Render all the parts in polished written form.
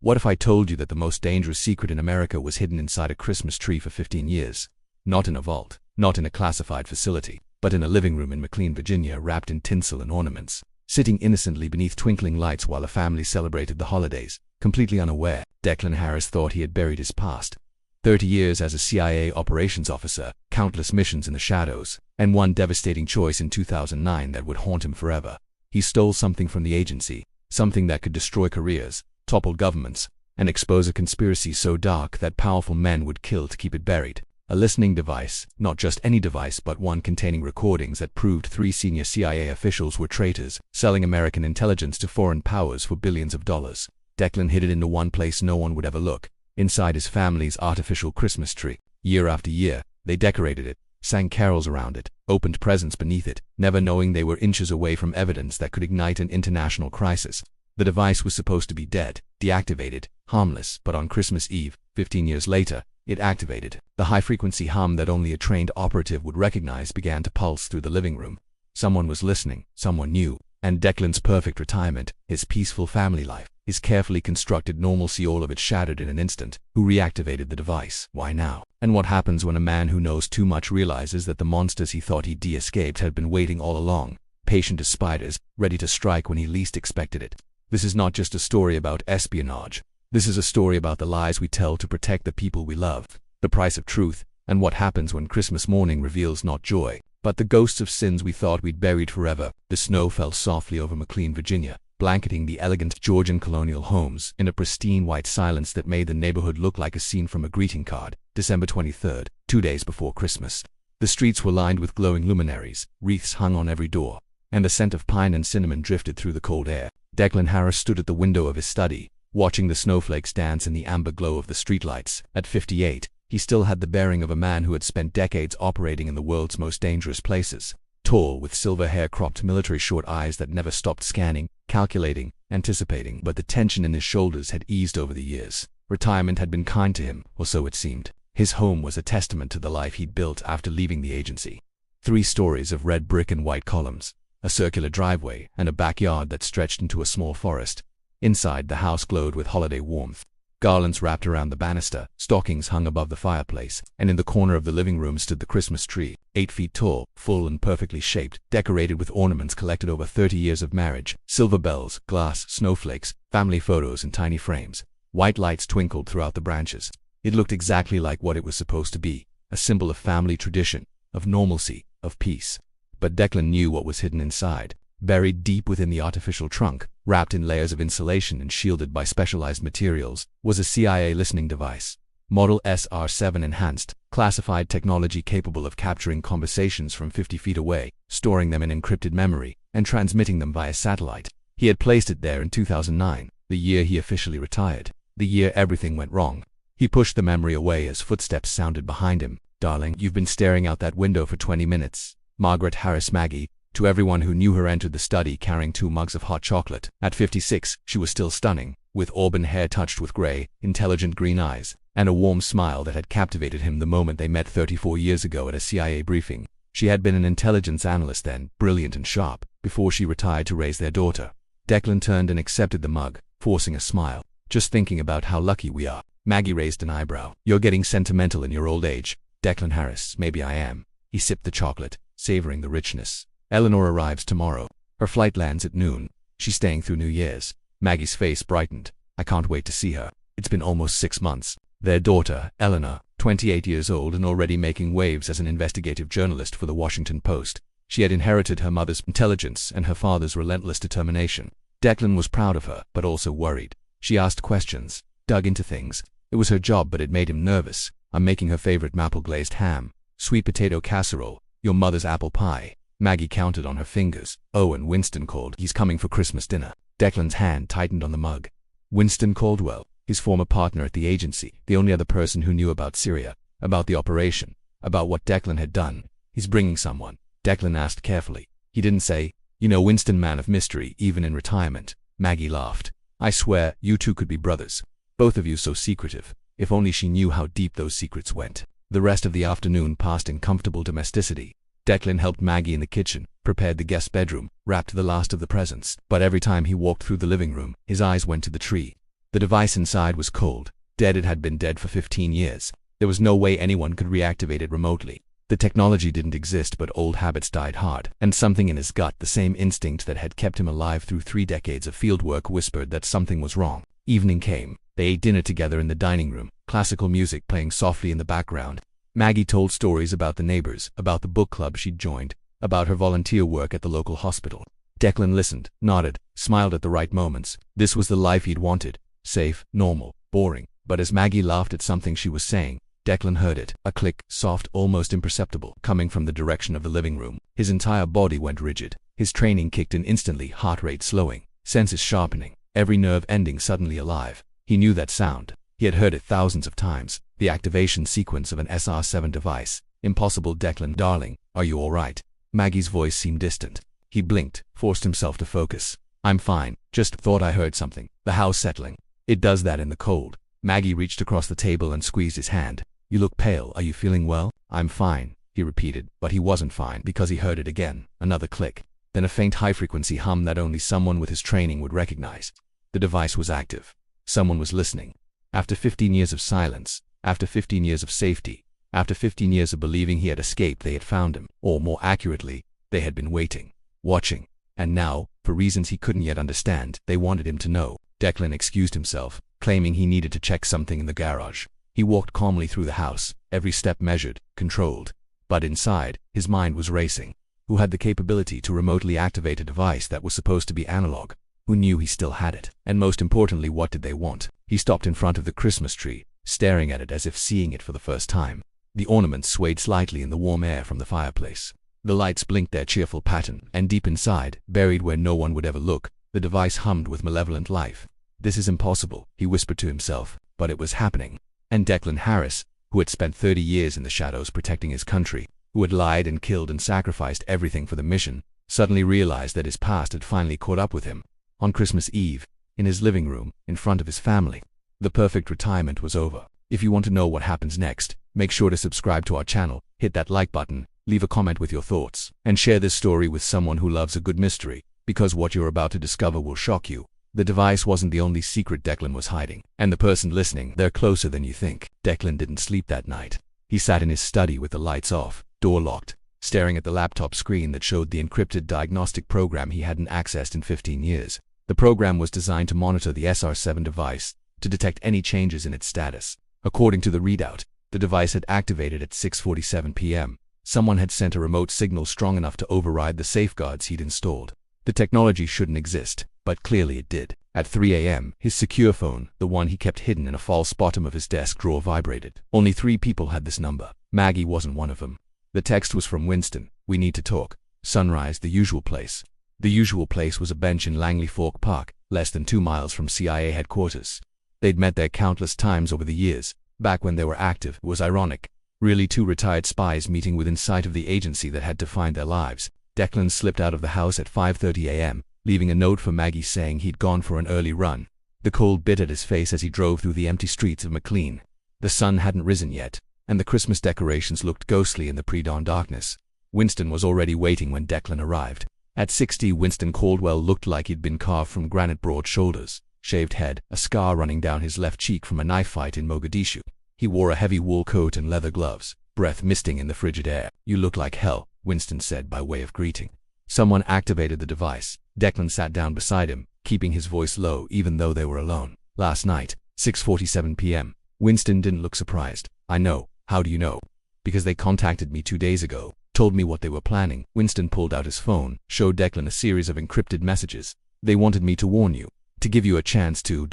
What if I told you that the most dangerous secret in America was hidden inside a Christmas tree for 15 years? Not in a vault, not in a classified facility, but in a living room in McLean, Virginia, wrapped in tinsel and ornaments, sitting innocently beneath twinkling lights while a family celebrated the holidays, completely unaware. Declan Harris thought he had buried his past. 30 years as a CIA operations officer, countless missions in the shadows, and one devastating choice in 2009 that would haunt him forever. He stole something from the agency, something that could destroy careers, topple governments, and expose a conspiracy so dark that powerful men would kill to keep it buried. A listening device, not just any device but one containing recordings that proved 3 senior CIA officials were traitors, selling American intelligence to foreign powers for billions of dollars. Declan hid it into one place no one would ever look, inside his family's artificial Christmas tree. Year after year, they decorated it, sang carols around it, opened presents beneath it, never knowing they were inches away from evidence that could ignite an international crisis. The device was supposed to be dead, deactivated, harmless, but on Christmas Eve, 15 years later, it activated. The high-frequency hum that only a trained operative would recognize began to pulse through the living room. Someone was listening, someone new, and Declan's perfect retirement, his peaceful family life, his carefully constructed normalcy, all of it shattered in an instant. Who reactivated the device? Why now? And what happens when a man who knows too much realizes that the monsters he thought he'd de-escaped had been waiting all along, patient as spiders, ready to strike when he least expected it? This is not just a story about espionage. This is a story about the lies we tell to protect the people we love, the price of truth, and what happens when Christmas morning reveals not joy, but the ghosts of sins we thought we'd buried forever. The snow fell softly over McLean, Virginia, blanketing the elegant Georgian colonial homes in a pristine white silence that made the neighborhood look like a scene from a greeting card. December 23rd, 2 days before Christmas. The streets were lined with glowing luminaries, wreaths hung on every door, and the scent of pine and cinnamon drifted through the cold air. Declan Harris stood at the window of his study, watching the snowflakes dance in the amber glow of the streetlights. At 58, he still had the bearing of a man who had spent decades operating in the world's most dangerous places. Tall, with silver hair, cropped military short eyes that never stopped scanning, calculating, anticipating. But the tension in his shoulders had eased over the years. Retirement had been kind to him, or so it seemed. His home was a testament to the life he'd built after leaving the agency. 3 stories of red brick and white columns, a circular driveway, and a backyard that stretched into a small forest. Inside, the house glowed with holiday warmth. Garlands wrapped around the banister, stockings hung above the fireplace, and in the corner of the living room stood the Christmas tree, 8 feet tall, full and perfectly shaped, decorated with ornaments collected over 30 years of marriage, silver bells, glass, snowflakes, family photos in tiny frames. White lights twinkled throughout the branches. It looked exactly like what it was supposed to be, a symbol of family tradition, of normalcy, of peace. But Declan knew what was hidden inside. Buried deep within the artificial trunk, wrapped in layers of insulation and shielded by specialized materials, was a CIA listening device. Model SR-7 enhanced, classified technology capable of capturing conversations from 50 feet away, storing them in encrypted memory, and transmitting them via satellite. He had placed it there in 2009, the year he officially retired, the year everything went wrong. He pushed the memory away as footsteps sounded behind him. "Darling, you've been staring out that window for 20 minutes. Margaret Harris, Maggie." To everyone who knew her, entered the study carrying 2 mugs of hot chocolate. At 56, she was still stunning, with auburn hair touched with gray, intelligent green eyes, and a warm smile that had captivated him the moment they met 34 years ago at a CIA briefing. She had been an intelligence analyst then, brilliant and sharp, before she retired to raise their daughter. Declan turned and accepted the mug, forcing a smile. "Just thinking about how lucky we are." Maggie raised an eyebrow. "You're getting sentimental in your old age." Declan Harris, "Maybe I am." He sipped the chocolate, savoring the richness. "Eleanor arrives tomorrow. Her flight lands at noon. She's staying through New Year's." Maggie's face brightened. "I can't wait to see her. It's been almost 6 months." Their daughter, Eleanor, 28 years old and already making waves as an investigative journalist for the Washington Post. She had inherited her mother's intelligence and her father's relentless determination. Declan was proud of her, but also worried. She asked questions, dug into things. It was her job, but it made him nervous. "I'm making her favorite maple-glazed ham, sweet potato casserole, your mother's apple pie." Maggie counted on her fingers. "Oh, and Winston called. He's coming for Christmas dinner." Declan's hand tightened on the mug. Winston Caldwell, his former partner at the agency, the only other person who knew about Syria, about the operation, about what Declan had done. "He's bringing someone?" Declan asked carefully. He didn't say, "You know, Winston, man of mystery, even in retirement." Maggie laughed. "I swear, you two could be brothers. Both of you so secretive." If only she knew how deep those secrets went. The rest of the afternoon passed in comfortable domesticity. Declan helped Maggie in the kitchen, prepared the guest bedroom, wrapped the last of the presents. But every time he walked through the living room, his eyes went to the tree. The device inside was cold, dead. It had been dead for 15 years. There was no way anyone could reactivate it remotely. The technology didn't exist, but old habits died hard, and something in his gut, the same instinct that had kept him alive through 3 decades of fieldwork, whispered that something was wrong. Evening came. They ate dinner together in the dining room, classical music playing softly in the background. Maggie told stories about the neighbors, about the book club she'd joined, about her volunteer work at the local hospital. Declan listened, nodded, smiled at the right moments. This was the life he'd wanted. Safe, normal, boring. But as Maggie laughed at something she was saying, Declan heard it, a click, soft, almost imperceptible, coming from the direction of the living room. His entire body went rigid. His training kicked in instantly, heart rate slowing, senses sharpening, every nerve ending suddenly alive. He knew that sound. He had heard it thousands of times. The activation sequence of an SR7 device. Impossible. Declan, darling, are you all right? Maggie's voice seemed distant. He blinked, forced himself to focus. I'm fine, just thought I heard something. The house settling. It does that in the cold. Maggie reached across the table and squeezed his hand. You look pale. Are you feeling well? I'm fine, he repeated, but he wasn't fine because he heard it again. Another click. Then a faint high-frequency hum that only someone with his training would recognize. The device was active. Someone was listening. After 15 years of silence, after 15 years of safety, after 15 years of believing he had escaped, they had found him. Or more accurately, they had been waiting, watching. And now, for reasons he couldn't yet understand, they wanted him to know. Declan excused himself, claiming he needed to check something in the garage. He walked calmly through the house, every step measured, controlled. But inside, his mind was racing. Who had the capability to remotely activate a device that was supposed to be analog? Who knew he still had it? And most importantly, what did they want? He stopped in front of the Christmas tree, staring at it as if seeing it for the first time. The ornaments swayed slightly in the warm air from the fireplace. The lights blinked their cheerful pattern, and deep inside, buried where no one would ever look, the device hummed with malevolent life. This is impossible, he whispered to himself, but it was happening. And Declan Harris, who had spent 30 years in the shadows protecting his country, who had lied and killed and sacrificed everything for the mission, suddenly realized that his past had finally caught up with him. On Christmas Eve, in his living room, in front of his family, the perfect retirement was over. If you want to know what happens next, make sure to subscribe to our channel, hit that like button, leave a comment with your thoughts, and share this story with someone who loves a good mystery, because what you're about to discover will shock you. The device wasn't the only secret Declan was hiding, and the person listening, they're closer than you think. Declan didn't sleep that night. He sat in his study with the lights off, door locked, staring at the laptop screen that showed the encrypted diagnostic program he hadn't accessed in 15 years. The program was designed to monitor the SR7 device, to detect any changes in its status. According to the readout, the device had activated at 6:47 p.m. Someone had sent a remote signal strong enough to override the safeguards he'd installed. The technology shouldn't exist, but clearly it did. At 3 a.m., his secure phone, the one he kept hidden in a false bottom of his desk drawer, vibrated. Only 3 people had this number. Maggie wasn't one of them. The text was from Winston. We need to talk. Sunrise, the usual place. The usual place was a bench in Langley Fork Park, less than 2 miles from CIA headquarters. They'd met there countless times over the years. Back when they were active, it was ironic. Really 2 retired spies meeting within sight of the agency that had defined their lives. Declan slipped out of the house at 5:30 a.m., leaving a note for Maggie saying he'd gone for an early run. The cold bit at his face as he drove through the empty streets of McLean. The sun hadn't risen yet, and the Christmas decorations looked ghostly in the pre-dawn darkness. Winston was already waiting when Declan arrived. At 60, Winston Caldwell looked like he'd been carved from granite. Broad shoulders, shaved head, a scar running down his left cheek from a knife fight in Mogadishu. He wore a heavy wool coat and leather gloves, breath misting in the frigid air. You look like hell, Winston said by way of greeting. Someone activated the device. Declan sat down beside him, keeping his voice low even though they were alone. Last night, 6:47 p.m. Winston didn't look surprised. I know. How do you know? Because they contacted me 2 days ago, told me what they were planning. Winston pulled out his phone, showed Declan a series of encrypted messages. They wanted me to warn you, to give you a chance to ...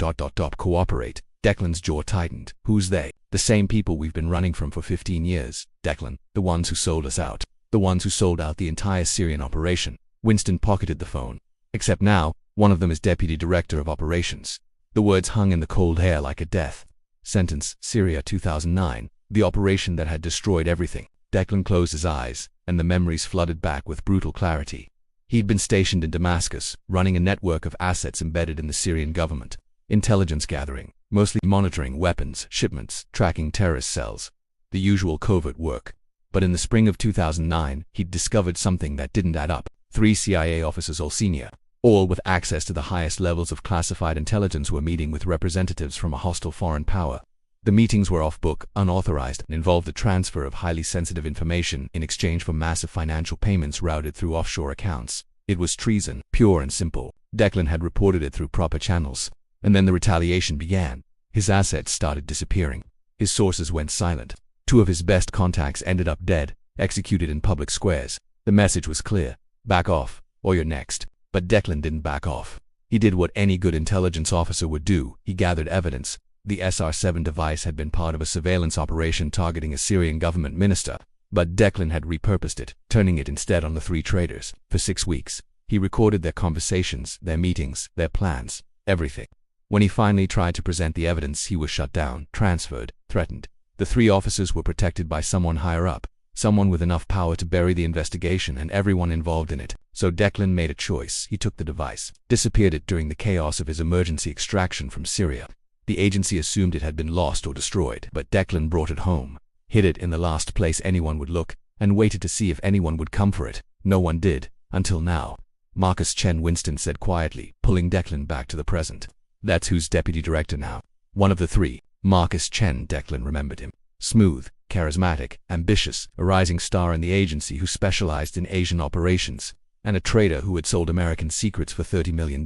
cooperate. Declan's jaw tightened. Who's they? The same people we've been running from for 15 years, Declan. The ones who sold us out. The ones who sold out the entire Syrian operation. Winston pocketed the phone. Except now, one of them is Deputy Director of Operations. The words hung in the cold air like a death sentence. Syria 2009. The operation that had destroyed everything. Declan closed his eyes, and the memories flooded back with brutal clarity. He'd been stationed in Damascus, running a network of assets embedded in the Syrian government. Intelligence gathering, mostly monitoring weapons, shipments, tracking terrorist cells. The usual covert work. But in the spring of 2009, he'd discovered something that didn't add up. 3 CIA officers, all senior, All with access to the highest levels of classified intelligence were meeting with representatives from a hostile foreign power. The meetings were off-book, unauthorized, and involved the transfer of highly sensitive information in exchange for massive financial payments routed through offshore accounts. It was treason, pure and simple. Declan had reported it through proper channels. And then the retaliation began. His assets started disappearing. His sources went silent. 2 of his best contacts ended up dead, executed in public squares. The message was clear: back off, or you're next. But Declan didn't back off. He did what any good intelligence officer would do. He gathered evidence. The SR-7 device had been part of a surveillance operation targeting a Syrian government minister, but Declan had repurposed it, turning it instead on the 3 traitors. For 6 weeks, he recorded their conversations, their meetings, their plans, everything. When he finally tried to present the evidence, he was shut down, transferred, threatened. The 3 officers were protected by someone higher up, someone with enough power to bury the investigation and everyone involved in it. So Declan made a choice. He took the device, disappeared it during the chaos of his emergency extraction from Syria. The agency assumed it had been lost or destroyed, but Declan brought it home, hid it in the last place anyone would look, and waited to see if anyone would come for it. No one did, until now. Marcus Chen, Winston said quietly, pulling Declan back to the present. That's who's deputy director now. One of the 3. Marcus Chen. Declan remembered him. Smooth, charismatic, ambitious, a rising star in the agency who specialized in Asian operations, and a trader who had sold American secrets for $30 million.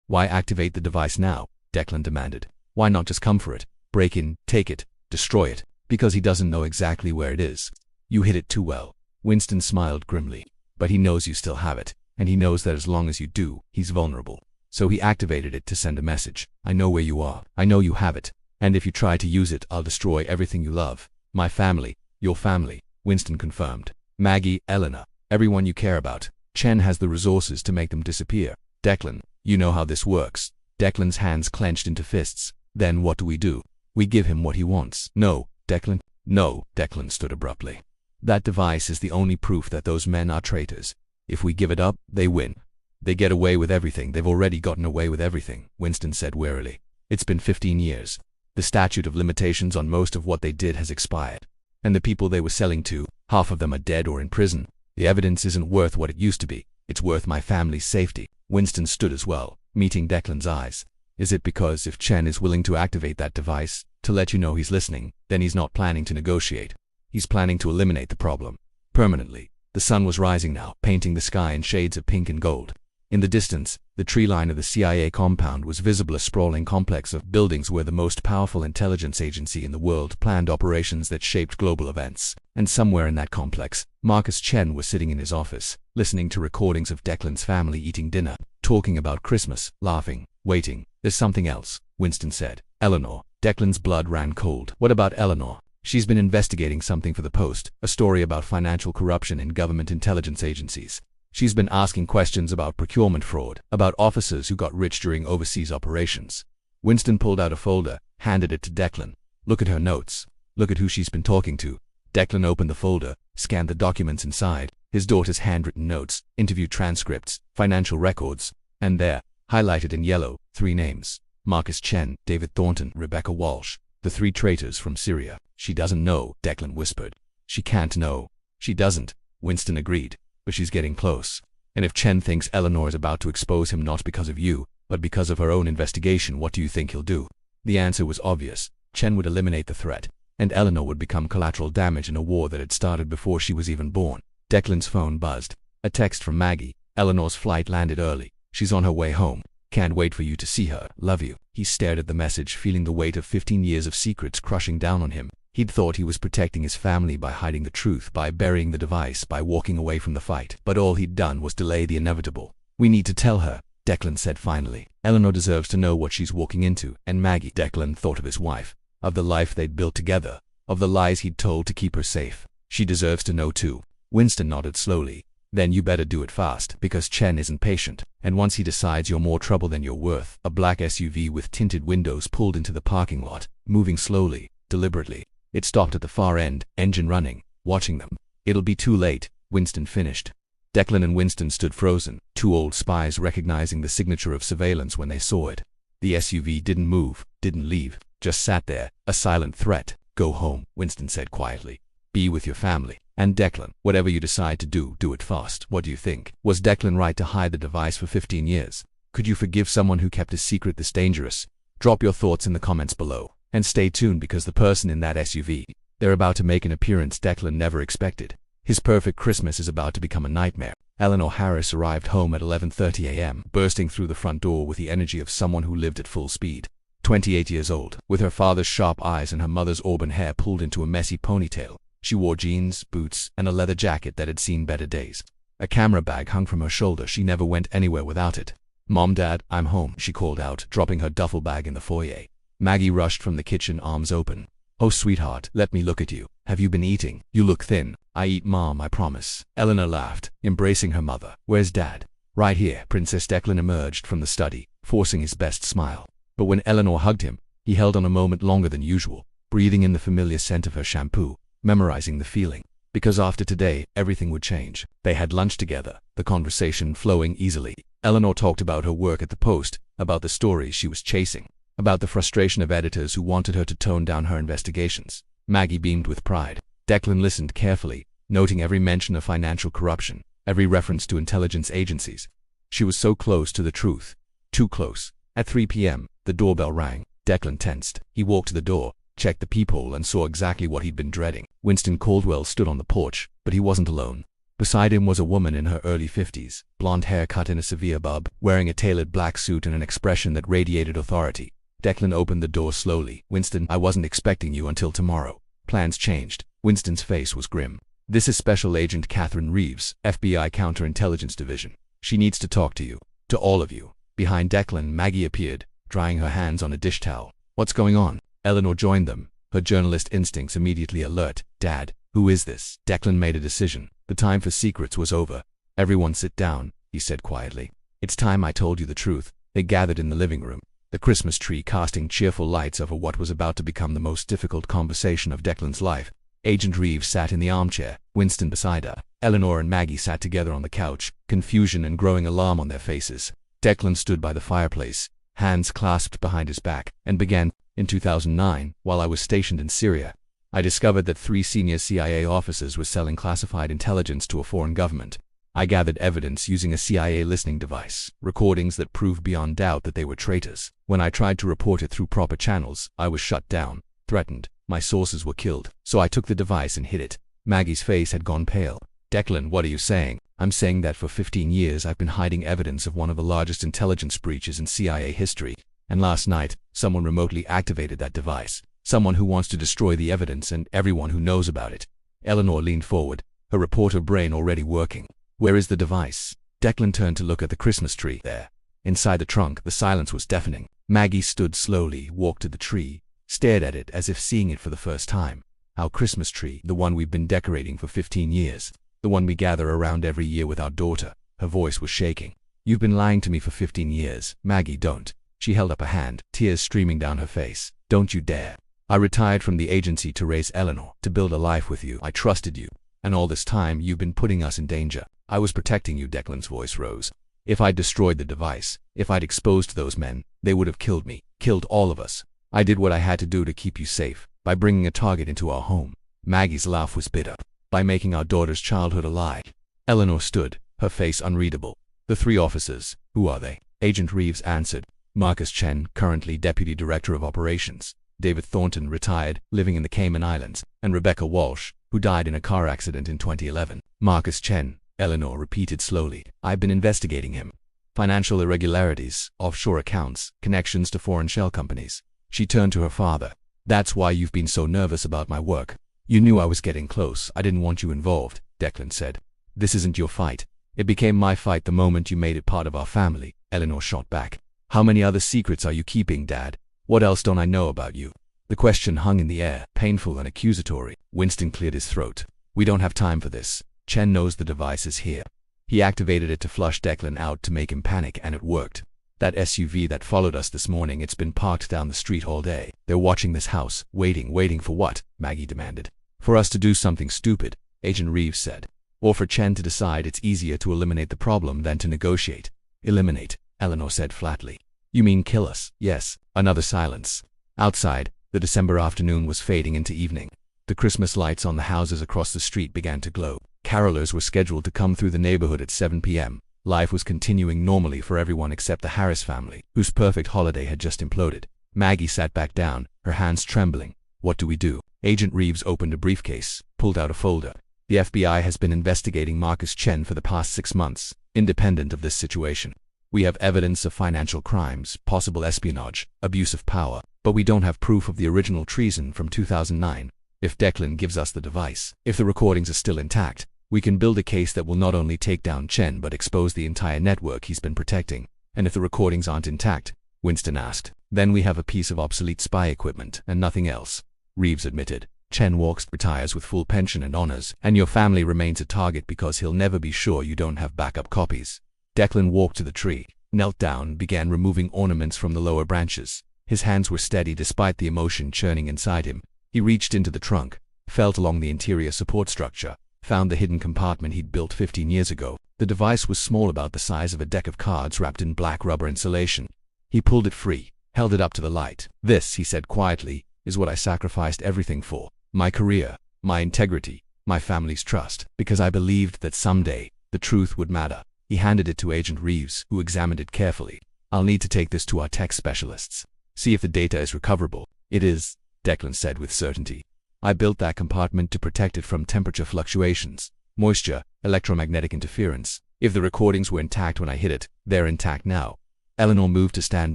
Why activate the device now? Declan demanded. Why not just come for it? Break in, take it, destroy it. Because he doesn't know exactly where it is. You hid it too well. Winston smiled grimly. But he knows you still have it, and he knows that as long as you do, he's vulnerable. So he activated it to send a message. I know where you are. I know you have it. And if you try to use it, I'll destroy everything you love. My family, your family, Winston confirmed. Maggie, Eleanor, everyone you care about. Chen has the resources to make them disappear. Declan, you know how this works. Declan's hands clenched into fists. Then what do? We give him what he wants. No, Declan. No, Declan stood abruptly. That device is the only proof that those men are traitors. If we give it up, they win. They get away with everything. They've already gotten away with everything, Winston said wearily. It's been 15 years. The statute of limitations on most of what they did has expired. And the people they were selling to, half of them are dead or in prison. The evidence isn't worth what it used to be. It's worth my family's safety. Winston stood as well, meeting Declan's eyes. Is it because if Chen is willing to activate that device, to let you know he's listening, then he's not planning to negotiate? He's planning to eliminate the problem. Permanently. The sun was rising now, painting the sky in shades of pink and gold. In the distance, the tree line of the CIA compound was visible, a sprawling complex of buildings where the most powerful intelligence agency in the world planned operations that shaped global events. And somewhere in that complex, Marcus Chen was sitting in his office, listening to recordings of Declan's family eating dinner, talking about Christmas, laughing, waiting. There's something else, Winston said. Eleanor. Declan's blood ran cold. What about Eleanor? She's been investigating something for the Post, a story about financial corruption in government intelligence agencies. She's been asking questions about procurement fraud, about officers who got rich during overseas operations. Winston pulled out a folder, handed it to Declan. Look at her notes. Look at who she's been talking to. Declan opened the folder, scanned the documents inside, his daughter's handwritten notes, interview transcripts, financial records, and there, highlighted in yellow, 3 names. Marcus Chen, David Thornton, Rebecca Walsh, the 3 traitors from Syria. She doesn't know, Declan whispered. She can't know. She doesn't, Winston agreed. But she's getting close. And if Chen thinks Eleanor is about to expose him not because of you, but because of her own investigation, what do you think he'll do? The answer was obvious. Chen would eliminate the threat, and Eleanor would become collateral damage in a war that had started before she was even born. Declan's phone buzzed. A text from Maggie. Eleanor's flight landed early. She's on her way home. Can't wait for you to see her. Love you. He stared at the message, feeling the weight of 15 years of secrets crushing down on him. He'd thought he was protecting his family by hiding the truth, by burying the device, by walking away from the fight. But all he'd done was delay the inevitable. We need to tell her, Declan said finally. Eleanor deserves to know what she's walking into. And Maggie. Declan thought of his wife, of the life they'd built together, of the lies he'd told to keep her safe. She deserves to know too. Winston nodded slowly. Then you better do it fast, because Chen isn't patient. And once he decides you're more trouble than you're worth. A black SUV with tinted windows pulled into the parking lot, moving slowly, deliberately. It stopped at the far end, engine running, watching them. It'll be too late, Winston finished. Declan and Winston stood frozen, 2 old spies recognizing the signature of surveillance when they saw it. The SUV didn't move, didn't leave, just sat there, a silent threat, Go home, Winston said quietly. Be with your family. And Declan, whatever you decide to do, do it fast. What do you think? Was Declan right to hide the device for 15 years? Could you forgive someone who kept his secret this dangerous? Drop your thoughts in the comments below. And stay tuned because the person in that SUV, they're about to make an appearance Declan never expected. His perfect Christmas is about to become a nightmare. Eleanor Harris arrived home at 11:30 a.m., bursting through the front door with the energy of someone who lived at full speed. 28 years old, with her father's sharp eyes and her mother's auburn hair pulled into a messy ponytail. She wore jeans, boots, and a leather jacket that had seen better days. A camera bag hung from her shoulder. She never went anywhere without it. Mom, Dad, I'm home, she called out, dropping her duffel bag in the foyer. Maggie rushed from the kitchen, arms open. Oh, sweetheart, let me look at you. Have you been eating? You look thin. I eat, Mom, I promise. Eleanor laughed, embracing her mother. Where's Dad? Right here. Princess Declan emerged from the study, forcing his best smile. But when Eleanor hugged him, he held on a moment longer than usual, breathing in the familiar scent of her shampoo, memorizing the feeling. Because after today, everything would change. They had lunch together, the conversation flowing easily. Eleanor talked about her work at the Post, about the stories she was chasing, about the frustration of editors who wanted her to tone down her investigations. Maggie beamed with pride. Declan listened carefully, noting every mention of financial corruption, every reference to intelligence agencies. She was so close to the truth. Too close. At 3 p.m., the doorbell rang. Declan tensed. He walked to the door, checked the peephole, and saw exactly what he'd been dreading. Winston Caldwell stood on the porch, but he wasn't alone. Beside him was a woman in her early 50s, blonde hair cut in a severe bob, wearing a tailored black suit and an expression that radiated authority. Declan opened the door slowly. Winston, I wasn't expecting you until tomorrow. Plans changed. Winston's face was grim. This is Special Agent Catherine Reeves, FBI Counterintelligence Division. She needs to talk to you. To all of you. Behind Declan, Maggie appeared, drying her hands on a dish towel. What's going on? Eleanor joined them, her journalist instincts immediately alert. Dad, who is this? Declan made a decision. The time for secrets was over. Everyone sit down, he said quietly. It's time I told you the truth. They gathered in the living room, the Christmas tree casting cheerful lights over what was about to become the most difficult conversation of Declan's life. Agent Reeves sat in the armchair, Winston beside her. Eleanor and Maggie sat together on the couch, confusion and growing alarm on their faces. Declan stood by the fireplace, hands clasped behind his back, and began, in 2009, while I was stationed in Syria, I discovered that 3 senior CIA officers were selling classified intelligence to a foreign government. I gathered evidence using a CIA listening device, recordings that proved beyond doubt that they were traitors. When I tried to report it through proper channels, I was shut down, threatened. My sources were killed, so I took the device and hid it. Maggie's face had gone pale. Declan, what are you saying? I'm saying that for 15 years I've been hiding evidence of one of the largest intelligence breaches in CIA history. And last night, someone remotely activated that device. Someone who wants to destroy the evidence and everyone who knows about it. Eleanor leaned forward, her reporter brain already working. Where is the device? Declan turned to look at the Christmas tree. There. Inside the trunk, the silence was deafening. Maggie stood slowly, walked to the tree, stared at it as if seeing it for the first time. Our Christmas tree, the one we've been decorating for 15 years. The one we gather around every year with our daughter. Her voice was shaking. You've been lying to me for 15 years. Maggie, don't. She held up a hand, tears streaming down her face. Don't you dare. I retired from the agency to raise Eleanor, to build a life with you. I trusted you. And all this time, you've been putting us in danger. I was protecting you. Declan's voice rose. If I'd destroyed the device, if I'd exposed those men, they would have killed me, killed all of us. I did what I had to do to keep you safe, by bringing a target into our home. Maggie's laugh was bitter. By making our daughter's childhood a lie. Eleanor stood, her face unreadable. The 3 officers, who are they? Agent Reeves answered. Marcus Chen, currently Deputy Director of Operations. David Thornton, retired, living in the Cayman Islands. And Rebecca Walsh, who died in a car accident in 2011. Marcus Chen, Eleanor repeated slowly. I've been investigating him. Financial irregularities, offshore accounts, connections to foreign shell companies. She turned to her father. That's why you've been so nervous about my work. You knew I was getting close. I didn't want you involved, Declan said. This isn't your fight. It became my fight the moment you made it part of our family, Eleanor shot back. How many other secrets are you keeping, Dad? What else don't I know about you? The question hung in the air, painful and accusatory. Winston cleared his throat. We don't have time for this. Chen knows the device is here. He activated it to flush Declan out to make him panic, and it worked. That SUV that followed us this morning, it's been parked down the street all day. They're watching this house, waiting for what? Maggie demanded. For us to do something stupid, Agent Reeves said. Or for Chen to decide it's easier to eliminate the problem than to negotiate. Eliminate, Eleanor said flatly. You mean kill us? Yes. Another silence. Outside, The December afternoon was fading into evening. The Christmas lights on the houses across the street began to glow. Carolers were scheduled to come through the neighborhood at 7 p.m. Life was continuing normally for everyone except the Harris family, whose perfect holiday had just imploded. Maggie sat back down, her hands trembling. What do we do? Agent Reeves opened a briefcase, pulled out a folder. The FBI has been investigating Marcus Chen for the past 6 months, independent of this situation. We have evidence of financial crimes, possible espionage, abuse of power, but we don't have proof of the original treason from 2009. If Declan gives us the device, if the recordings are still intact, we can build a case that will not only take down Chen but expose the entire network he's been protecting. And if the recordings aren't intact, Winston asked, then we have a piece of obsolete spy equipment and nothing else. Reeves admitted. Chen walks, retires with full pension and honors, and your family remains a target because he'll never be sure you don't have backup copies. Declan walked to the tree, knelt down, began removing ornaments from the lower branches. His hands were steady despite the emotion churning inside him. He reached into the trunk, felt along the interior support structure, found the hidden compartment he'd built 15 years ago. The device was small, about the size of a deck of cards wrapped in black rubber insulation. He pulled it free, held it up to the light. This, he said quietly, is what I sacrificed everything for. My career, my integrity, my family's trust, because I believed that someday the truth would matter. He handed it to Agent Reeves, who examined it carefully. I'll need to take this to our tech specialists. See if the data is recoverable. It is, Declan said with certainty. I built that compartment to protect it from temperature fluctuations, moisture, electromagnetic interference. If the recordings were intact when I hit it, they're intact now. Eleanor moved to stand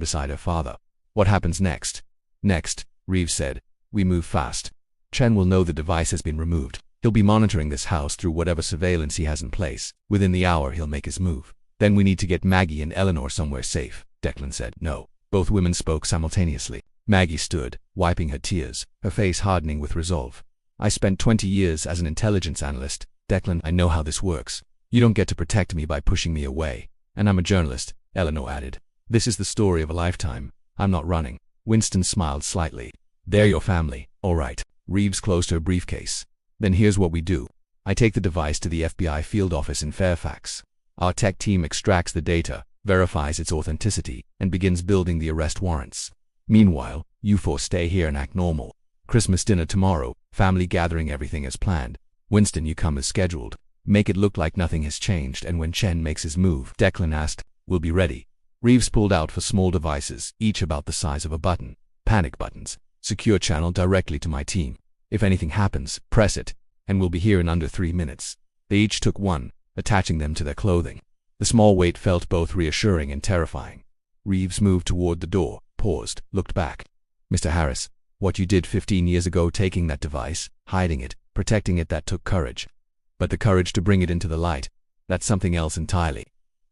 beside her father. What happens next? Next, Reeves said, we move fast. Chen will know the device has been removed. He'll be monitoring this house through whatever surveillance he has in place. Within the hour, he'll make his move. Then we need to get Maggie and Eleanor somewhere safe, Declan said. No. Both women spoke simultaneously. Maggie stood, wiping her tears, her face hardening with resolve. I spent 20 years as an intelligence analyst. Declan, I know how this works. You don't get to protect me by pushing me away. And I'm a journalist, Eleanor added. This is the story of a lifetime. I'm not running. Winston smiled slightly. They're your family, all right. Reeves closed her briefcase. Then here's what we do. I take the device to the FBI field office in Fairfax. Our tech team extracts the data, verifies its authenticity, and begins building the arrest warrants. Meanwhile, you four stay here and act normal. Christmas dinner tomorrow, family gathering, everything as planned. Winston, you come as scheduled. Make it look like nothing has changed, and when Chen makes his move, Declan asked, we'll be ready. Reeves pulled out 4 small devices, each about the size of a button. Panic buttons. Secure channel directly to my team. If anything happens, press it, and we'll be here in under 3 minutes. They each took one, attaching them to their clothing. The small weight felt both reassuring and terrifying. Reeves moved toward the door, paused, looked back. Mr. Harris, what you did 15 years ago, taking that device, hiding it, protecting it, that took courage. But the courage to bring it into the light, that's something else entirely.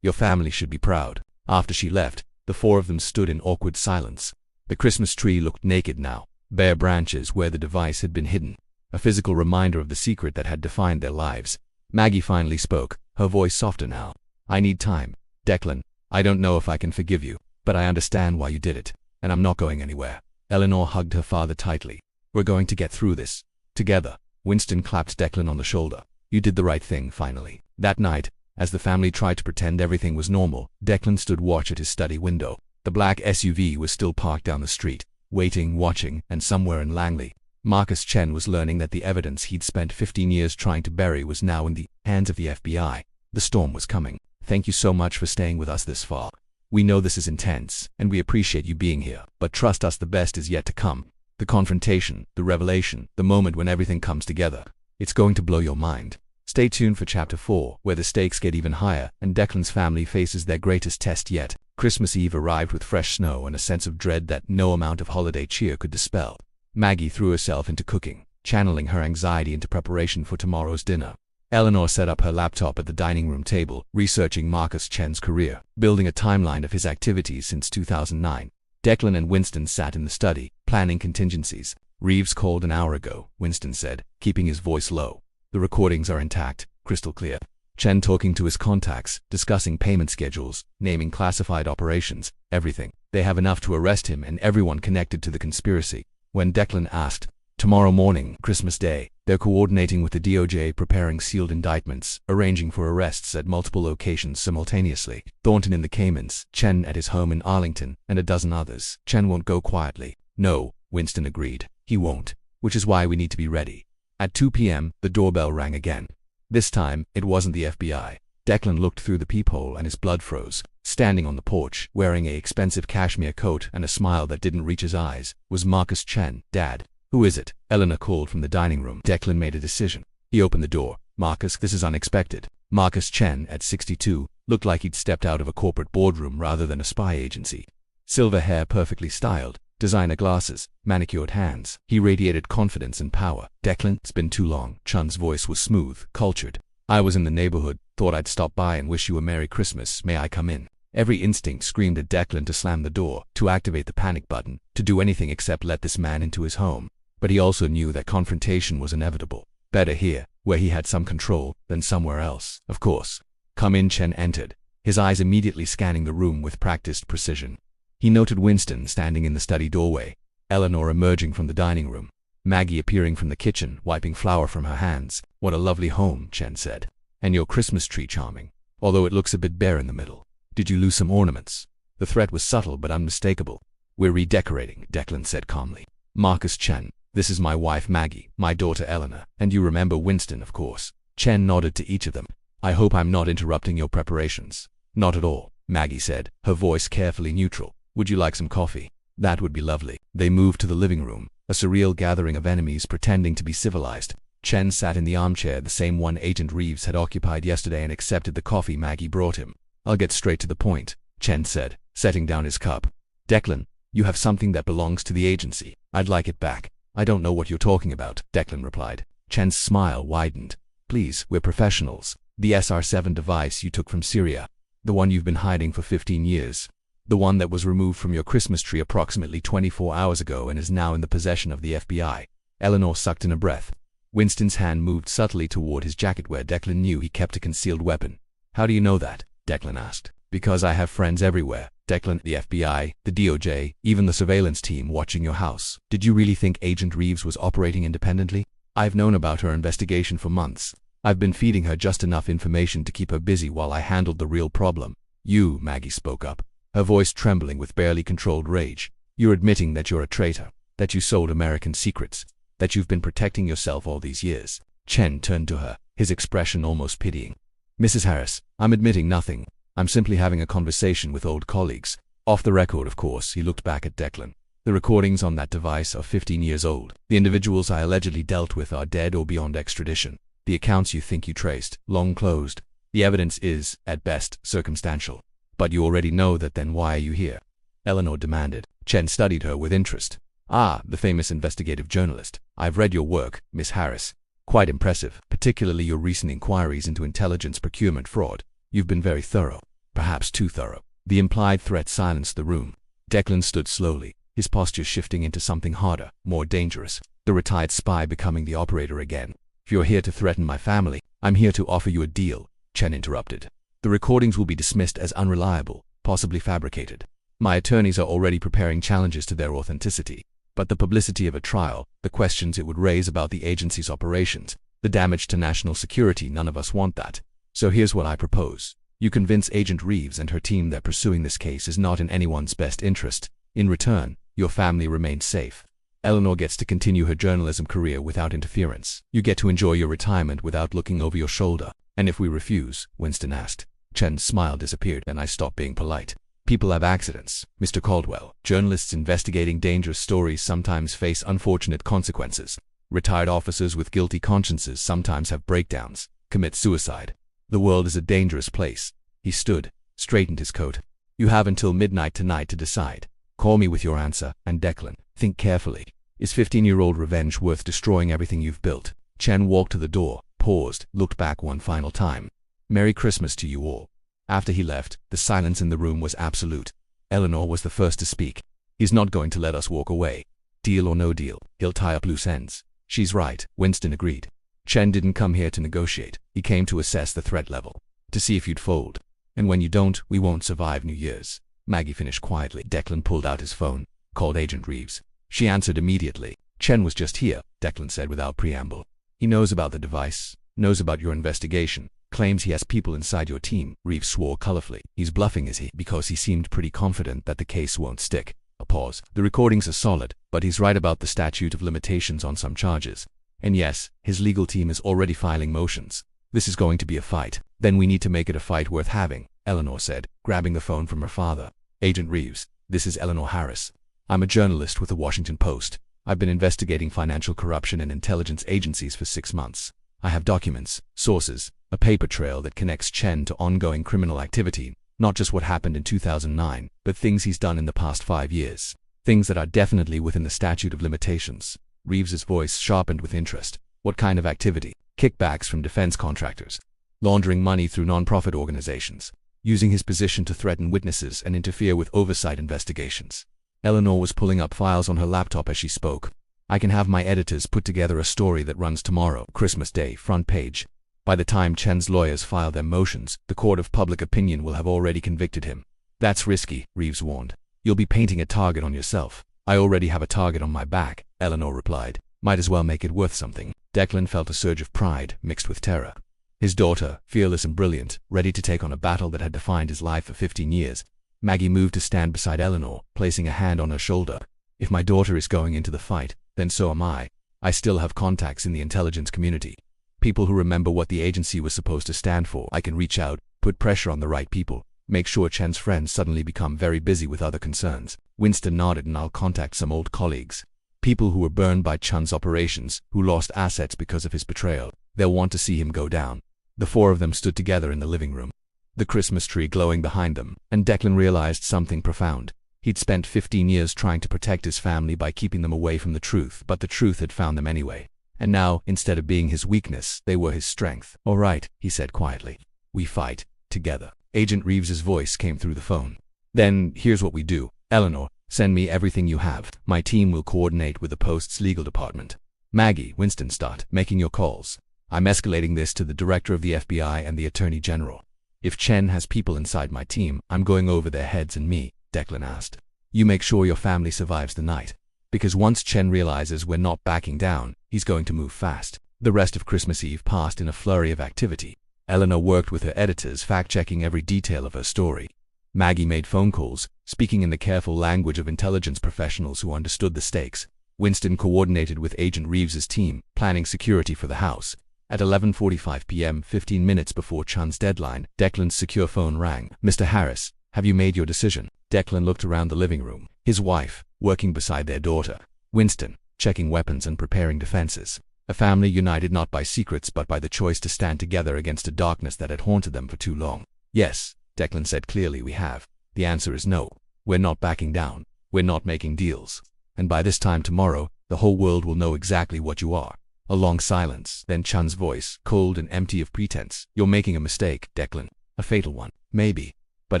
Your family should be proud. After she left, the 4 of them stood in awkward silence. The Christmas tree looked naked now, bare branches where the device had been hidden, a physical reminder of the secret that had defined their lives. Maggie finally spoke, her voice softer now. I need time. Declan, I don't know if I can forgive you, but I understand why you did it, and I'm not going anywhere. Eleanor hugged her father tightly. We're going to get through this. Together. Winston clapped Declan on the shoulder. You did the right thing, finally. That night, as the family tried to pretend everything was normal, Declan stood watch at his study window. The black SUV was still parked down the street, waiting, watching, and somewhere in Langley, Marcus Chen was learning that the evidence he'd spent 15 years trying to bury was now in the hands of the FBI. The storm was coming. Thank you so much for staying with us this far. We know this is intense, and we appreciate you being here, but trust us, the best is yet to come. The confrontation, the revelation, the moment when everything comes together. It's going to blow your mind. Stay tuned for Chapter 4, where the stakes get even higher, and Declan's family faces their greatest test yet. Christmas Eve arrived with fresh snow and a sense of dread that no amount of holiday cheer could dispel. Maggie threw herself into cooking, channeling her anxiety into preparation for tomorrow's dinner. Eleanor set up her laptop at the dining room table, researching Marcus Chen's career, building a timeline of his activities since 2009. Declan and Winston sat in the study, planning contingencies. Reeves called an hour ago, Winston said, keeping his voice low. The recordings are intact, crystal clear. Chen talking to his contacts, discussing payment schedules, naming classified operations, everything. They have enough to arrest him and everyone connected to the conspiracy. When Declan asked, tomorrow morning, Christmas Day, they're coordinating with the DOJ, preparing sealed indictments, arranging for arrests at multiple locations simultaneously. Thornton in the Caymans, Chen at his home in Arlington, and a dozen others. Chen won't go quietly. No, Winston agreed. He won't, which is why we need to be ready. At 2 p.m., the doorbell rang again. This time, it wasn't the FBI. Declan looked through the peephole and his blood froze. Standing on the porch, wearing an expensive cashmere coat and a smile that didn't reach his eyes, was Marcus Chen. "Dad." "Who is it?" Eleanor called from the dining room. Declan made a decision. He opened the door. "Marcus, this is unexpected." Marcus Chen, at 62, looked like he'd stepped out of a corporate boardroom rather than a spy agency. Silver hair perfectly styled, designer glasses, manicured hands. He radiated confidence and power. "Declan, it's been too long." Chen's voice was smooth, cultured. "I was in the neighborhood, thought I'd stop by and wish you a Merry Christmas. May I come in?" Every instinct screamed at Declan to slam the door, to activate the panic button, to do anything except let this man into his home. But he also knew that confrontation was inevitable. Better here, where he had some control, than somewhere else. "Of course." "Come in." Chen entered, his eyes immediately scanning the room with practiced precision. He noted Winston standing in the study doorway, Eleanor emerging from the dining room, Maggie appearing from the kitchen, wiping flour from her hands. "What a lovely home," Chen said. "And your Christmas tree charming, although it looks a bit bare in the middle. Did you lose some ornaments?" The threat was subtle but unmistakable. "We're redecorating," Declan said calmly. "Marcus Chen, this is my wife Maggie, my daughter Eleanor, and you remember Winston, of course." Chen nodded to each of them. "I hope I'm not interrupting your preparations." "Not at all," Maggie said, her voice carefully neutral. "Would you like some coffee?" "That would be lovely." They moved to the living room, a surreal gathering of enemies pretending to be civilized. Chen sat in the armchair, the same one Agent Reeves had occupied yesterday, and accepted the coffee Maggie brought him. "I'll get straight to the point," Chen said, setting down his cup. "Declan, you have something that belongs to the agency. I'd like it back." "I don't know what you're talking about," Declan replied. Chen's smile widened. "Please, we're professionals. The SR-7 device you took from Syria. The one you've been hiding for 15 years. The one that was removed from your Christmas tree approximately 24 hours ago and is now in the possession of the FBI. Eleanor sucked in a breath. Winston's hand moved subtly toward his jacket where Declan knew he kept a concealed weapon. "How do you know that?" Declan asked. "Because I have friends everywhere, Declan. The FBI, the DOJ, even the surveillance team watching your house." "Did you really think Agent Reeves was operating independently?" "I've known about her investigation for months. I've been feeding her just enough information to keep her busy while I handled the real problem." "You," Maggie spoke up, her voice trembling with barely controlled rage. "You're admitting that you're a traitor, that you sold American secrets, that you've been protecting yourself all these years." Chen turned to her, his expression almost pitying. "Mrs. Harris, I'm admitting nothing. I'm simply having a conversation with old colleagues. Off the record, of course." He looked back at Declan. "The recordings on that device are 15 years old. The individuals I allegedly dealt with are dead or beyond extradition. The accounts you think you traced, long closed. The evidence is, at best, circumstantial. But you already know that. Then why are you here?" Eleanor demanded. Chen studied her with interest. "Ah, the famous investigative journalist. I've read your work, Miss Harris. Quite impressive, particularly your recent inquiries into intelligence procurement fraud. You've been very thorough, perhaps too thorough." The implied threat silenced the room. Declan stood slowly, his posture shifting into something harder, more dangerous, the retired spy becoming the operator again. "If you're here to threaten my family, I'm here to offer you a deal," Chen interrupted. "The recordings will be dismissed as unreliable, possibly fabricated. My attorneys are already preparing challenges to their authenticity. But the publicity of a trial, the questions it would raise about the agency's operations, the damage to national security, none of us want that. So here's what I propose. You convince Agent Reeves and her team that pursuing this case is not in anyone's best interest. In return, your family remains safe. Eleanor gets to continue her journalism career without interference. You get to enjoy your retirement without looking over your shoulder." "And if we refuse?" Winston asked. Chen's smile disappeared, and I stopped being polite. "People have accidents, Mr. Caldwell. Journalists investigating dangerous stories sometimes face unfortunate consequences. Retired officers with guilty consciences sometimes have breakdowns, commit suicide. The world is a dangerous place." He stood, straightened his coat. "You have until midnight tonight to decide. Call me with your answer, and Declan, think carefully. Is 15-year-old revenge worth destroying everything you've built?" Chen walked to the door, paused, looked back one final time. "Merry Christmas to you all." After he left, the silence in the room was absolute. Eleanor was the first to speak. "He's not going to let us walk away. Deal or no deal, he'll tie up loose ends." "She's right," Winston agreed. "Chen didn't come here to negotiate. He came to assess the threat level, to see if you'd fold. And when you don't, we won't survive New Year's." Maggie finished quietly. Declan pulled out his phone, called Agent Reeves. She answered immediately. "Chen was just here," Declan said without preamble. "He knows about the device, knows about your investigation, claims he has people inside your team." Reeves swore colorfully. "He's bluffing, is he?" "Because he seemed pretty confident that the case won't stick." pause. The recordings are solid, but he's right about the statute of limitations on some charges. And yes, his legal team is already filing motions. This is going to be a fight. Then we need to make it a fight worth having, Eleanor said, grabbing the phone from her father. Agent Reeves, this is Eleanor Harris. I'm a journalist with the Washington Post. I've been investigating financial corruption in intelligence agencies for 6 months. I have documents, sources, a paper trail that connects Chen to ongoing criminal activity, not just what happened in 2009, but things he's done in the past 5 years. Things that are definitely within the statute of limitations. Reeves's voice sharpened with interest. What kind of activity? Kickbacks from defense contractors. Laundering money through non-profit organizations. Using his position to threaten witnesses and interfere with oversight investigations. Eleanor was pulling up files on her laptop as she spoke. I can have my editors put together a story that runs tomorrow, Christmas Day, front page. By the time Chen's lawyers file their motions, the court of public opinion will have already convicted him. That's risky, Reeves warned. You'll be painting a target on yourself. I already have a target on my back, Eleanor replied. Might as well make it worth something. Declan felt a surge of pride, mixed with terror. His daughter, fearless and brilliant, ready to take on a battle that had defined his life for 15 years. Maggie moved to stand beside Eleanor, placing a hand on her shoulder. If my daughter is going into the fight, then so am I. I still have contacts in the intelligence community. People who remember what the agency was supposed to stand for. I can reach out, put pressure on the right people, make sure Chen's friends suddenly become very busy with other concerns. Winston nodded. And I'll contact some old colleagues. People who were burned by Chen's operations, who lost assets because of his betrayal. They'll want to see him go down. The four of them stood together in the living room, the Christmas tree glowing behind them, and Declan realized something profound. He'd spent 15 years trying to protect his family by keeping them away from the truth, but the truth had found them anyway. And now, instead of being his weakness, they were his strength. All right, he said quietly. We fight together. Agent Reeves's voice came through the phone. Then, here's what we do. Eleanor, send me everything you have. My team will coordinate with the Post's legal department. Maggie, Winston, start making your calls. I'm escalating this to the director of the FBI and the Attorney General. If Chen has people inside my team, I'm going over their heads. And me, Declan asked. You make sure your family survives the night. Because once Chen realizes we're not backing down, he's going to move fast. The rest of Christmas Eve passed in a flurry of activity. Eleanor worked with her editors, fact-checking every detail of her story. Maggie made phone calls, speaking in the careful language of intelligence professionals who understood the stakes. Winston coordinated with Agent Reeves's team, planning security for the house. At 11:45 p.m., 15 minutes before Chen's deadline, Declan's secure phone rang. Mr. Harris, have you made your decision? Declan looked around the living room. His wife, working beside their daughter. Winston, checking weapons and preparing defenses. A family united not by secrets but by the choice to stand together against a darkness that had haunted them for too long. Yes, Declan said clearly, we have. The answer is no. We're not backing down. We're not making deals. And by this time tomorrow, the whole world will know exactly what you are. A long silence, then Chen's voice, cold and empty of pretense. You're making a mistake, Declan. A fatal one. Maybe. But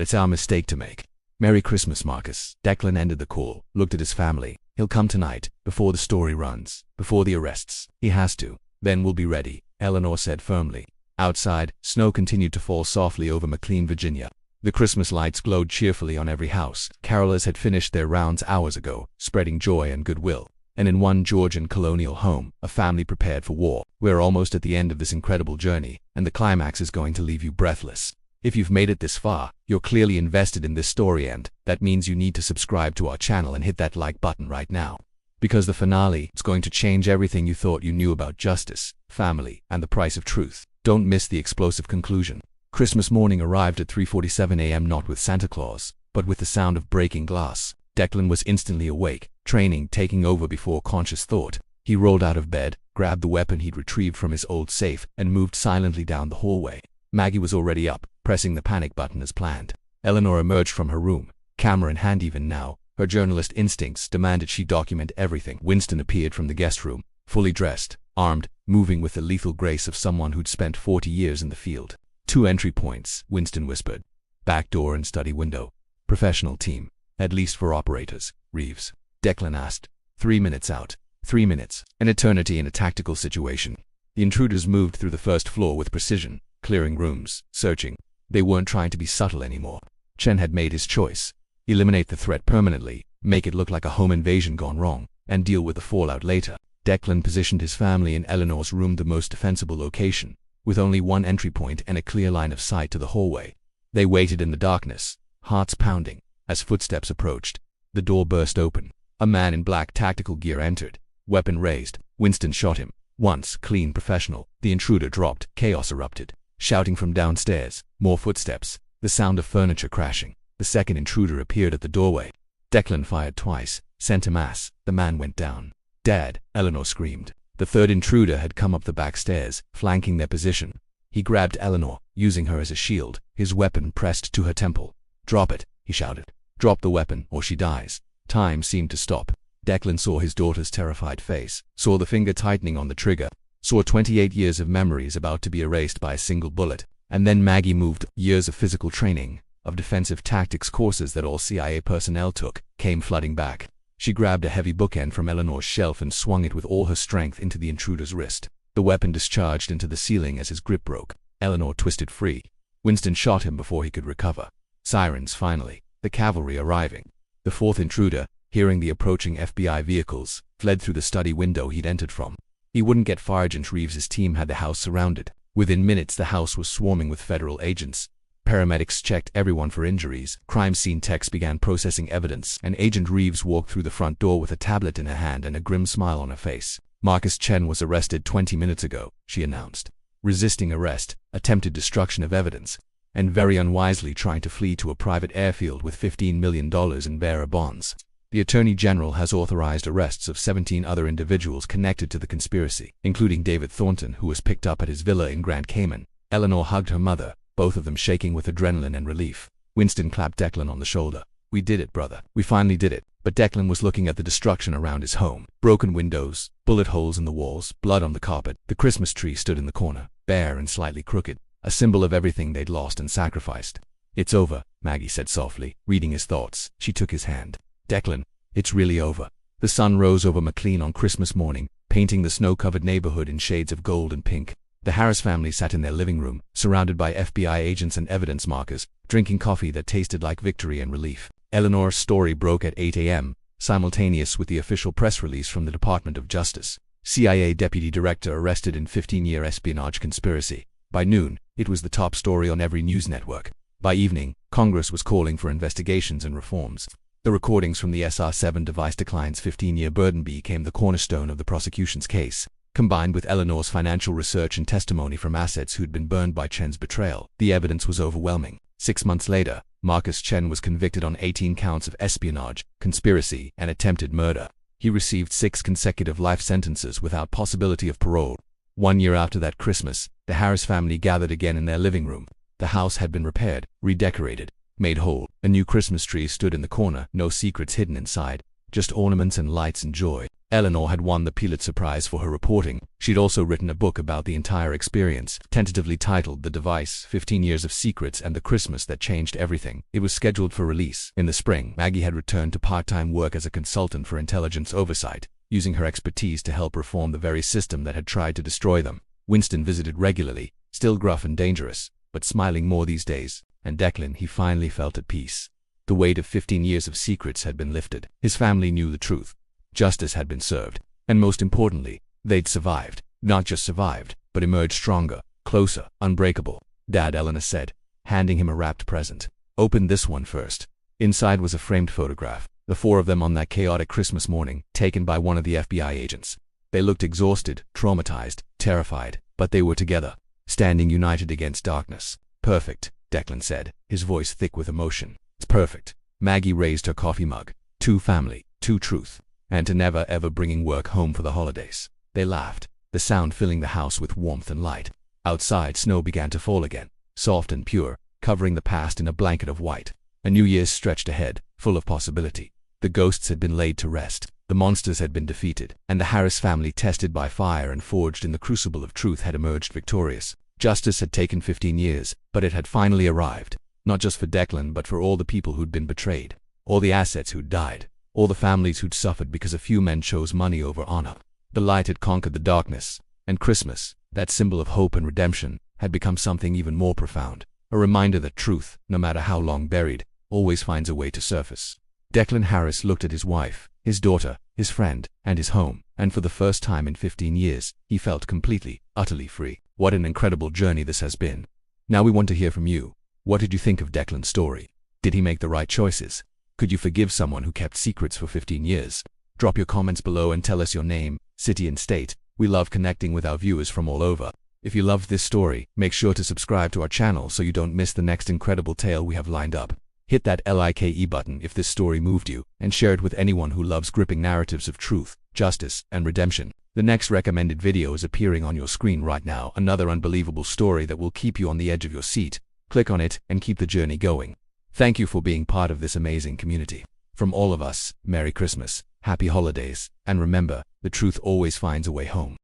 it's our mistake to make. Merry Christmas, Marcus. Declan ended the call, looked at his family. He'll come tonight, before the story runs, before the arrests. He has to. Then we'll be ready, Eleanor said firmly. Outside, snow continued to fall softly over McLean, Virginia. The Christmas lights glowed cheerfully on every house. Carolers had finished their rounds hours ago, spreading joy and goodwill. And in one Georgian colonial home, a family prepared for war. We're almost at the end of this incredible journey, and the climax is going to leave you breathless. If you've made it this far, you're clearly invested in this story, and that means you need to subscribe to our channel and hit that like button right now. Because the finale is going to change everything you thought you knew about justice, family, and the price of truth. Don't miss the explosive conclusion. Christmas morning arrived at 3:47 a.m. not with Santa Claus, but with the sound of breaking glass. Declan was instantly awake, training taking over before conscious thought. He rolled out of bed, grabbed the weapon he'd retrieved from his old safe, and moved silently down the hallway. Maggie was already up, pressing the panic button as planned. Eleanor emerged from her room, camera in hand. Even now, her journalist instincts demanded she document everything. Winston appeared from the guest room, fully dressed, armed, moving with the lethal grace of someone who'd spent 40 years in the field. 2 entry points, Winston whispered. Back door and study window. Professional team. At least 4 operators. Reeves. Declan asked. 3 minutes out. 3 minutes. An eternity in a tactical situation. The intruders moved through the first floor with precision, clearing rooms, searching. They weren't trying to be subtle anymore. Chen had made his choice. Eliminate the threat permanently, make it look like a home invasion gone wrong, and deal with the fallout later. Declan positioned his family in Eleanor's room, the most defensible location, with only 1 entry point and a clear line of sight to the hallway. They waited in the darkness, hearts pounding, as footsteps approached. The door burst open. A man in black tactical gear entered, weapon raised. Winston shot him. Once, clean, professional. The intruder dropped. Chaos erupted. Shouting from downstairs. More footsteps. The sound of furniture crashing. The second intruder appeared at the doorway. Declan fired twice. Sent a mass. The man went down. "Dad!" Eleanor screamed. The third intruder had come up the back stairs, flanking their position. He grabbed Eleanor, using her as a shield, his weapon pressed to her temple. "Drop it," he shouted. "Drop the weapon, or she dies." Time seemed to stop. Declan saw his daughter's terrified face, saw the finger tightening on the trigger, saw 28 years of memories about to be erased by a single bullet. And then Maggie moved. Years of physical training, of defensive tactics courses that all CIA personnel took, came flooding back. She grabbed a heavy bookend from Eleanor's shelf and swung it with all her strength into the intruder's wrist. The weapon discharged into the ceiling as his grip broke. Eleanor twisted free. Winston shot him before he could recover. Sirens finally. The cavalry arriving. The fourth intruder, hearing the approaching FBI vehicles, fled through the study window he'd entered from. He wouldn't get far. Agent Reeves' team had the house surrounded. Within minutes the house was swarming with federal agents. Paramedics checked everyone for injuries. Crime scene techs began processing evidence, and Agent Reeves walked through the front door with a tablet in her hand and a grim smile on her face. "Marcus Chen was arrested 20 minutes ago," she announced. "Resisting arrest, attempted destruction of evidence, and very unwisely trying to flee to a private airfield with $15 million in bearer bonds. The Attorney General has authorized arrests of 17 other individuals connected to the conspiracy, including David Thornton, who was picked up at his villa in Grand Cayman." Eleanor hugged her mother, both of them shaking with adrenaline and relief. Winston clapped Declan on the shoulder. "We did it, brother. We finally did it." But Declan was looking at the destruction around his home. Broken windows, bullet holes in the walls, blood on the carpet. The Christmas tree stood in the corner, bare and slightly crooked, a symbol of everything they'd lost and sacrificed. "It's over," Maggie said softly, reading his thoughts. She took his hand. "Declan, it's really over." The sun rose over McLean on Christmas morning, painting the snow-covered neighborhood in shades of gold and pink. The Harris family sat in their living room, surrounded by FBI agents and evidence markers, drinking coffee that tasted like victory and relief. Eleanor's story broke at 8 a.m., simultaneous with the official press release from the Department of Justice. CIA Deputy Director arrested in 15-year espionage conspiracy. By noon, it was the top story on every news network. By evening, Congress was calling for investigations and reforms. The recordings from the SR-7 device decline's 15-year burden became the cornerstone of the prosecution's case. Combined with Eleanor's financial research and testimony from assets who'd been burned by Chen's betrayal, the evidence was overwhelming. 6 months later, Marcus Chen was convicted on 18 counts of espionage, conspiracy, and attempted murder. He received 6 consecutive life sentences without possibility of parole. 1 year after that Christmas, the Harris family gathered again in their living room. The house had been repaired, redecorated, made whole. A new Christmas tree stood in the corner, no secrets hidden inside, just ornaments and lights and joy. Eleanor had won the Pulitzer Prize for her reporting. She'd also written a book about the entire experience, tentatively titled The Device: 15 Years of Secrets and the Christmas That Changed Everything. It was scheduled for release. In the spring, Maggie had returned to part-time work as a consultant for intelligence oversight, using her expertise to help reform the very system that had tried to destroy them. Winston visited regularly, still gruff and dangerous, but smiling more these days. And Declan, he finally felt at peace. The weight of 15 years of secrets had been lifted. His family knew the truth. Justice had been served. And most importantly, they'd survived. Not just survived, but emerged stronger, closer, unbreakable. "Dad," Eleanor said, handing him a wrapped present. "Open this one first." Inside was a framed photograph, the 4 of them on that chaotic Christmas morning, taken by one of the FBI agents. They looked exhausted, traumatized, terrified, but they were together, standing united against darkness. "Perfect," Declan said, his voice thick with emotion. "It's perfect." Maggie raised her coffee mug. "Two family, two truth, and to never ever bringing work home for the holidays." They laughed, the sound filling the house with warmth and light. Outside, snow began to fall again, soft and pure, covering the past in a blanket of white. A new year stretched ahead, full of possibility. The ghosts had been laid to rest, the monsters had been defeated, and the Harris family, tested by fire and forged in the crucible of truth, had emerged victorious. Justice had taken 15 years, but it had finally arrived. Not just for Declan, but for all the people who'd been betrayed, all the assets who'd died, all the families who'd suffered because a few men chose money over honor. The light had conquered the darkness, and Christmas, that symbol of hope and redemption, had become something even more profound. A reminder that truth, no matter how long buried, always finds a way to surface. Declan Harris looked at his wife, his daughter, his friend, and his home, and for the first time in 15 years, he felt completely, utterly free. What an incredible journey this has been. Now we want to hear from you. What did you think of Declan's story? Did he make the right choices? Could you forgive someone who kept secrets for 15 years? Drop your comments below and tell us your name, city and state. We love connecting with our viewers from all over. If you loved this story, make sure to subscribe to our channel so you don't miss the next incredible tale we have lined up. Hit that like button if this story moved you, and share it with anyone who loves gripping narratives of truth, justice, and redemption. The next recommended video is appearing on your screen right now, another unbelievable story that will keep you on the edge of your seat. Click on it and keep the journey going. Thank you for being part of this amazing community. From all of us, Merry Christmas, Happy Holidays, and remember, the truth always finds a way home.